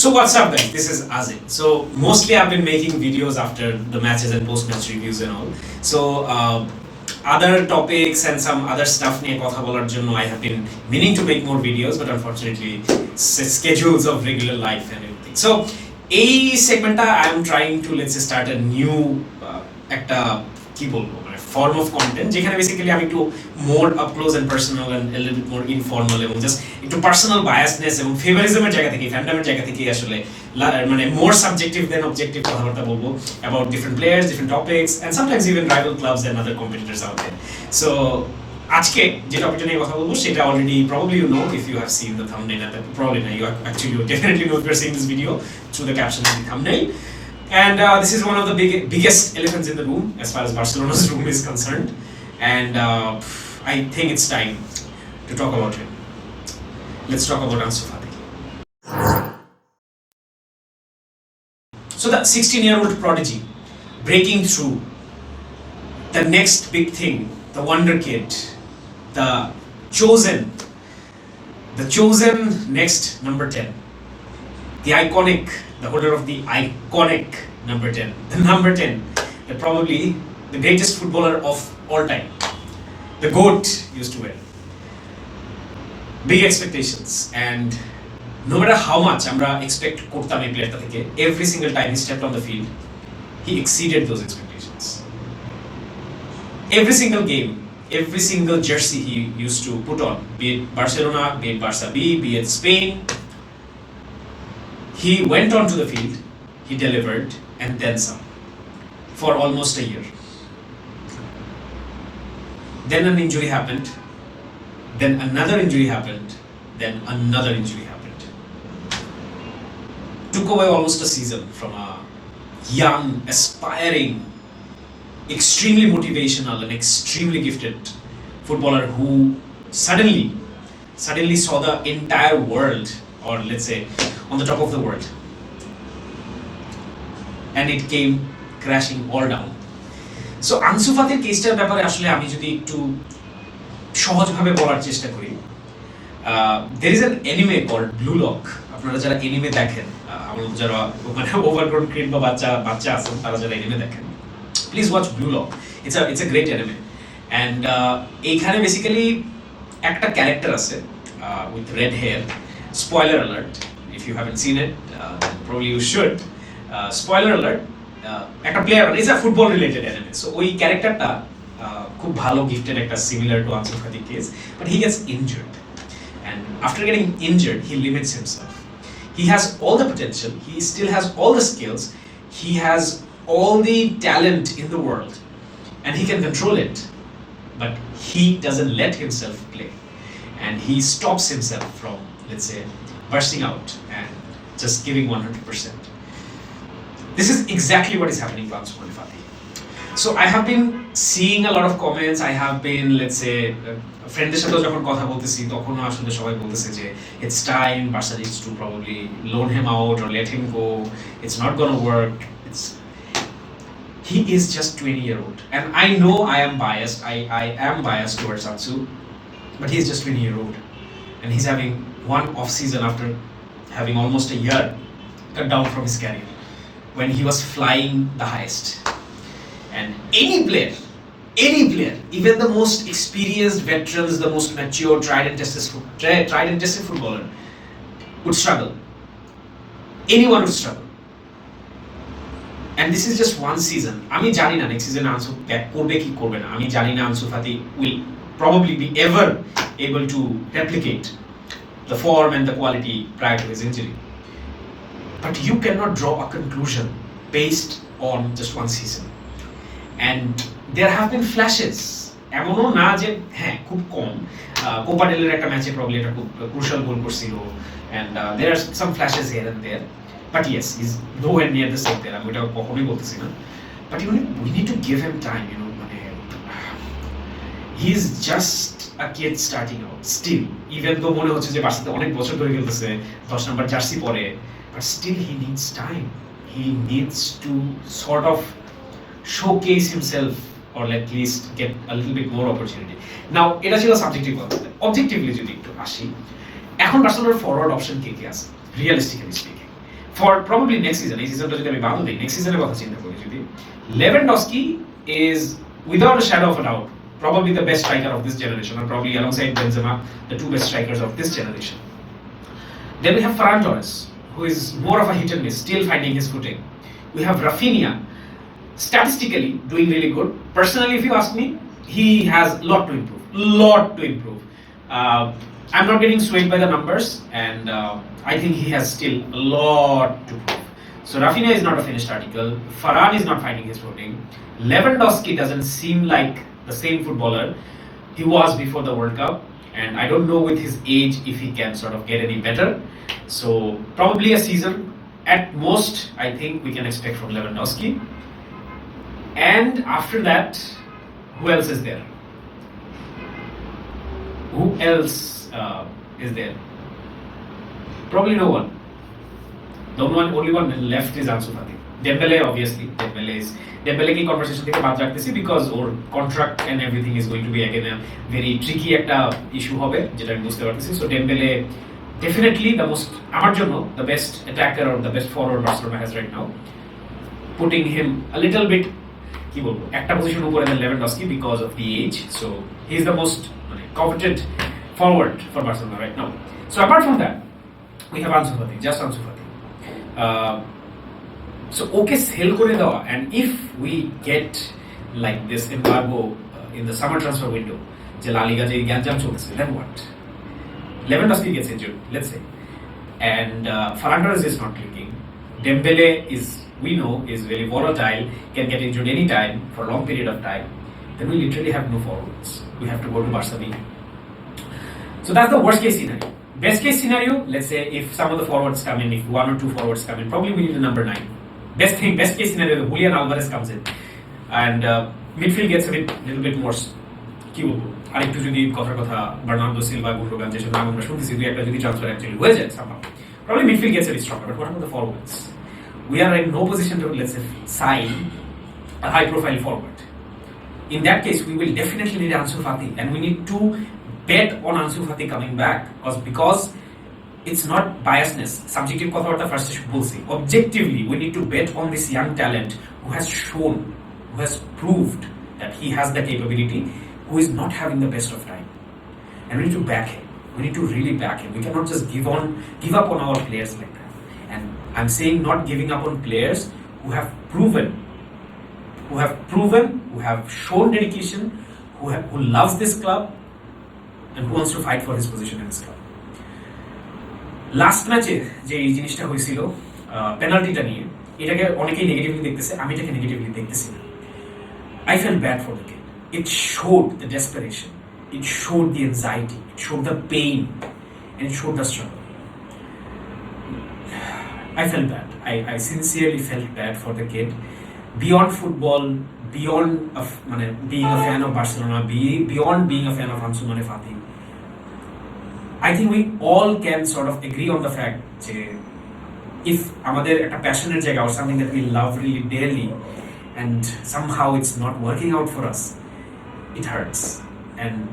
So what's up guys, this is Azim. So mostly I've been making videos after the matches and post-match reviews and all. So other topics and some other stuff নিয়ে কথা বলার জন্য I have been meaning to make more videos but unfortunately schedules of regular life and everything. So এই সেগমেন্টটা I am trying to let's say start a new একটা কি বলবো form of content যেখানে basically আমি একটু more up close and personal and a little bit more informal এবং just একটু personal biasness এবং favorism-এর জায়গা থেকে fandom-এর জায়গা থেকে আসলে মানে more subjective than objective কথাবার্তা বলবো about different players, different topics and sometimes even rival clubs and other competitors out there. So আজকে যে টপিকটা নিয়ে কথা বলবো সেটা already probably you know if you have seen the thumbnail and probably you actually definitely know if you're seeing this video through the caption and the thumbnail. And this is one of the biggest elephants in the room as far as Barcelona's room is concerned. And I think it's time to talk about him. Let's talk about Ansu Fati. So the 16-year-old prodigy breaking through, the next big thing, the wonder kid, the chosen next number 10, the iconic, the holder of the iconic number 10, the number 10, the probably the greatest footballer of all time, the GOAT used to wear. Big expectations, and no matter how much আমরা expect করতাম এই প্লেয়ারটা থেকে, every single time he stepped on the field, he exceeded those expectations. Every single game, every single jersey he used to put on, be it Barcelona, be it Barca B, be it Spain, he went onto the field, he delivered, and then some, for almost a year. Then an injury happened, then another injury happened, then another injury happened. Took away almost a season from a young, aspiring, extremely motivational and extremely gifted footballer who suddenly saw the entire world, or let's say on the top of the world, and it came crashing all down. So Ansu Fatiর কেসটার ব্যাপারে আসলে আমি যদি একটু সহজভাবে বলার চেষ্টা করি, there is an anime called Blue Lock. আপনারা যারা এনিমে দেখেন, আমাদের যারা মানে ওভারগ্রোন কিড বা বাচ্চা আছেন তারা যারা এনিমে দেখেন, please watch Blue Lock. It's a great anime. And এইখানে বেসিক্যালি একটা ক্যারেক্টার আছে with red hair. Spoiler alert. If you haven't seen it, then probably you should. Spoiler alert. একটা player, it's a football related anime. So ওই ক্যারেক্টারটা খুব ভালো gifted একটা similar to Ansu Fati case, but he gets injured. And after getting injured, he limits himself. He has all the potential, he still has all the skills, he has all the talent in the world, and he can control it, but he doesn't let himself play. And he stops himself from, let's say, bursting out and just giving 100%. This is exactly what is happening to Ansu Fati. So I have been seeing a lot of comments. I have been, let's say, friends সাথে যখন কথা বলতেছি তখন আসলে সবাই বলতেছে যে it's time, Barca needs to probably loan him out or let him go. It's not going to work. He is just 20-year-old, and I know I am biased. I am biased towards Ansu, but he is just 20-year-old, and he's having one off season after having almost a year cut down from his career when he was flying the highest. And any player, even the most experienced veterans, the most mature, tried and tested footballer would struggle. Anyone would struggle. And this is just one season. আমি জানি না next season Ansu করবে কি করবে না, আমি জানি না Ansu Fati will probably be ever able to replicate the form and the quality prior to his injury. But you cannot draw a conclusion based on just one season. And there have been flashes. এমনও না যে হ্যাঁ খুব কম, Copa ডেলের একটা ম্যাচে probably এটা খুব ক্রুশাল গোল করছিল, and there are some flashes here and there. But yes, he's nowhere near the same there. আমি এটা কখনোই বলতেছি না. But we need to give him time, মানে he's just a kid starting out still, even though মনে হচ্ছে যে বার্সাতে অনেক বছর ধরে খেলতেছে, 10 নাম্বার জার্সি পরে, but still he needs time. He needs to sort of showcase himself or at least get a little bit more opportunity. Now এটা ছিল সাবজেক্টিভ কথা। অবজেক্টিভলি যদি একটু আসি, এখন বার্সেলোনার ফরওয়ার্ড অপশন কে আছে realistically speaking? For probably next season, এই সিজনটা যদি আমি বাদও দিই, নেক্সট সিজনের কথা চিন্তা করি যদি, Lewandowski is without a shadow of a doubt probably the best striker of this generation, or probably alongside Benzema, the two best strikers of this generation. Then we have Ferran Torres, who is more of a hit and miss, still finding his footing. We have Rafinha, statistically doing really good. Personally, if you ask me, he has a lot to improve. I'm not getting swayed by the numbers, and I think he has still a lot to prove. So Rafinha is not a finished article. Ferran is not finding his footing. Lewandowski doesn't seem like the same footballer he was before the World Cup, and I don't know with his age if he can sort of get any better. So probably a season at most I think we can expect from Lewandowski. And after that, who else is there? Probably no one. The only one left is Ansu Fati. Dembele, obviously. Dembele ki conversation থেকে বাদ রাখতেছি because or contract and everything is going to be again a very tricky একটা issue হবে, যেটা আমি বুঝতে পারতেছি. So Dembele definitely আমার জন্য the best attacker or the best forward Barcelona has right now. Putting him a little bit কি বলবো, একটা পজিশন উপরে than Lewandowski because of the age. So he is the most coveted forward for Barcelona right now. So apart from that, we have Ansu Fati, just Ansu Fati. So okay, sell করে দেওয়া, and if we get like this embargo in the summer transfer window, যে La Liga যে গ্যাঞ্জাম চলতেছে, then what? Lewandowski gets injured, let's say, and Ferran Torres is not clicking. Dembele is, we know, is very volatile, can get injured anytime for a long period of time. Then we literally have no forwards. We have to go to Barcelona. So that's the worst case scenario. Best case scenario, let's say if some of the forwards come in, if one or two forwards come in, probably we need a number 9. Best case scenario, Julian Alvarez comes in, and midfield gets a little bit more কি বলবো, আরেকটু যদি কথা Bernardo Silva, Gundogan, যেসব নাম আমরা শুনতেছি, দুই একটা যদি ট্রান্সফার অ্যাকচুয়ালি হয়ে যায় somehow, probably midfield gets a bit stronger. But what about the forwards? We are in no position to, let's say, sign a high profile forward. In that case, we will definitely need Ansu Fati, and we need to bet on Ansu Fati coming back, because it's not biasness. Subjective কথাবার্তা ফার্স্টে বলছি. Objectively, we need to bet on this young talent who has shown, who has proved that he has the capability, who is not having the best of time. And we need to back him. We need to really back him. We cannot just give up on our players like that. And I'm saying not giving up on players who have proven, who have shown dedication, who loves this club, and who wants to fight for his position in this club. Last ম্যাচে যে এই জিনিসটা হয়েছিল পেনাল্টিটা নিয়ে, এটাকে অনেকেই negatively দেখতেছে, আমি এটাকে নেগেটিভলি দেখতেছি না. I felt bad for the kid. It showed the desperation, it showed the anxiety, it showed the pain, and it showed the struggle. I felt bad. I sincerely felt bad for the kid. Beyond football, beyond being a fan of Barcelona, beyond being a fan of Ansu Fati, I think we all can sort of agree on the fact that if আমাদের একটা passionate জায়গা or something that we love really dearly, and somehow it's not working out for us, it hurts, and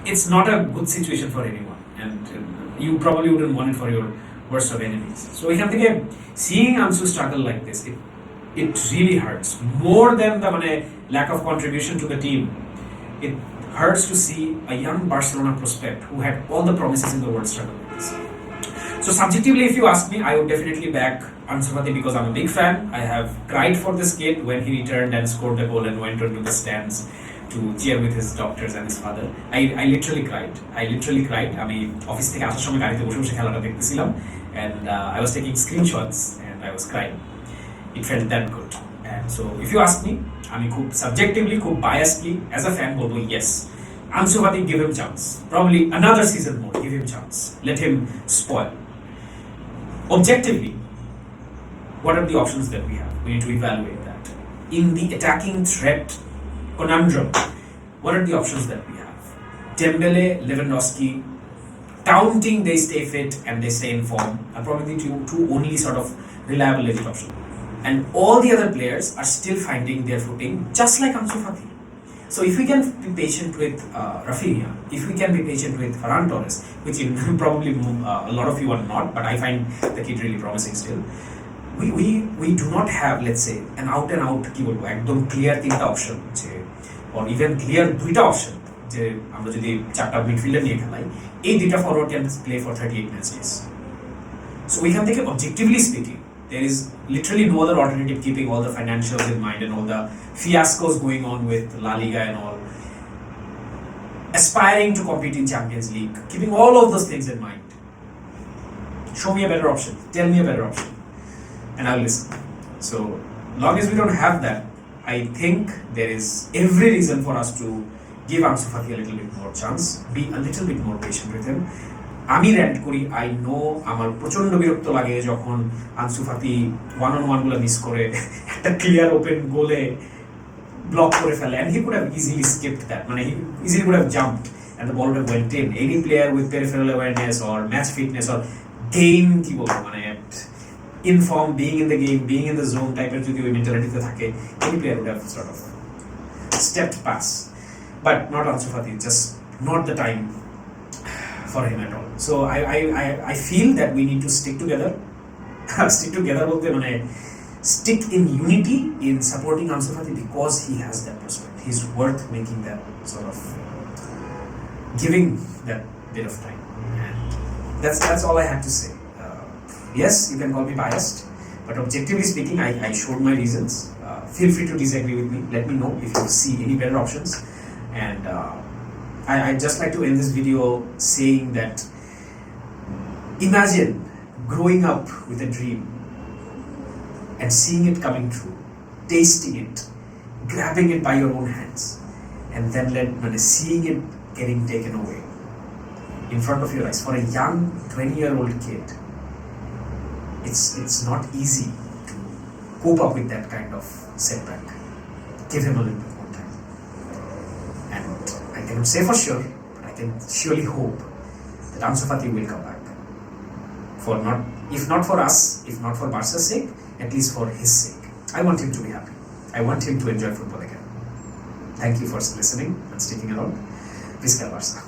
it's not a good situation for anyone, and you probably wouldn't want it for your worst of enemies. So এখান থেকে seeing Ansu struggle like this, it really hurts more than the lack of contribution to the team. It hurts to see a young Barcelona prospect who had all the promises in the world struggle with this. So subjectively, if you ask me, I would definitely back Ansu Fati because I'm a big fan. I have cried for this kid when he returned and scored the goal and went into the stands to cheer with his doctors and his father. I literally cried. আমি office থেকে আসার সময় গাড়িতে বসে খেলাটা দেখতেছিলাম, and I was taking screenshots and I was crying. It felt that good. And so if you ask me, আমি খুব subjectively, খুব biasedly as a fan বলবো yes, Ansu Fati, give him chance. Probably another season more, give him chance. Let him spoil. Objectively, what are the options that we have? We need to evaluate that. In the attacking threat conundrum, what are the options that we have? Dembele, Lewandowski, counting they stay fit and they stay in form, are probably the two only sort of reliable legit options. And all the other players are still finding their footing, just like Ansu Fati. So if we can be patient with Rafinha, if we can be patient with Ferran Torres, which probably a lot of you are not, but I find the kid really promising still. We do not have, let's say, an out and out কি বলবো একদম clear তিনটা option যে or even clear দুইটা option যে আমরা যদি চারটা মিডফিল্ডার নিয়ে খেলাই এই দুইটা forward can play for 38 matches. So we can think objectively speaking, there is literally no other alternative keeping all the financials in mind and all the fiascos going on with La Liga and all. Aspiring to compete in Champions League, keeping all of those things in mind. Show me a better option. Tell me a better option. And I'll listen. So long as we don't have that, I think there is every reason for us to give Ansu Fati a little bit more chance, be a little bit more patient with him. আমি rent করি, I know আমার প্রচন্ড বিরক্ত লাগে যখন Ansu Fati one on one গুলো miss করে একটা ক্লিয়ার ওপেন গোলে ব্লক করে ফেলে, and he could have easily skipped that, মানে he easily could have jumped and the ball would have went in. Any player with peripheral awareness or match fitness or game কি বলবো মানে in form, being in the game, being in the zone টাইপের যদি ওই মেন্টালিটিতে থাকে, any player would have sort of stepped past. But not Ansu Fati, just not the time for him at all. So I feel that we need to stick together. Stick together বলতে মানে stick in unity in supporting Ansu Fati because he has that prospect. He's worth making that sort of giving that bit of time. And that's all I have to say. Yes, you can call me biased, but objectively speaking, I showed my reasons. Feel free to disagree with me. Let me know if you see any better options. And I'd just like to end this video saying that imagine growing up with a dream and seeing it coming true, tasting it, grabbing it by your own hands, and then seeing it getting taken away in front of your eyes. For a young 20-year-old kid, it's not easy to cope up with that kind of setback. Give him a little bit more time. And I cannot say for sure, but I can surely hope that Ansu Fati will come back. If not for us, if not for Barca's sake, at least for his sake. I want him to be happy. I want him to enjoy football again. Thank you for listening and sticking around. Visca Barca.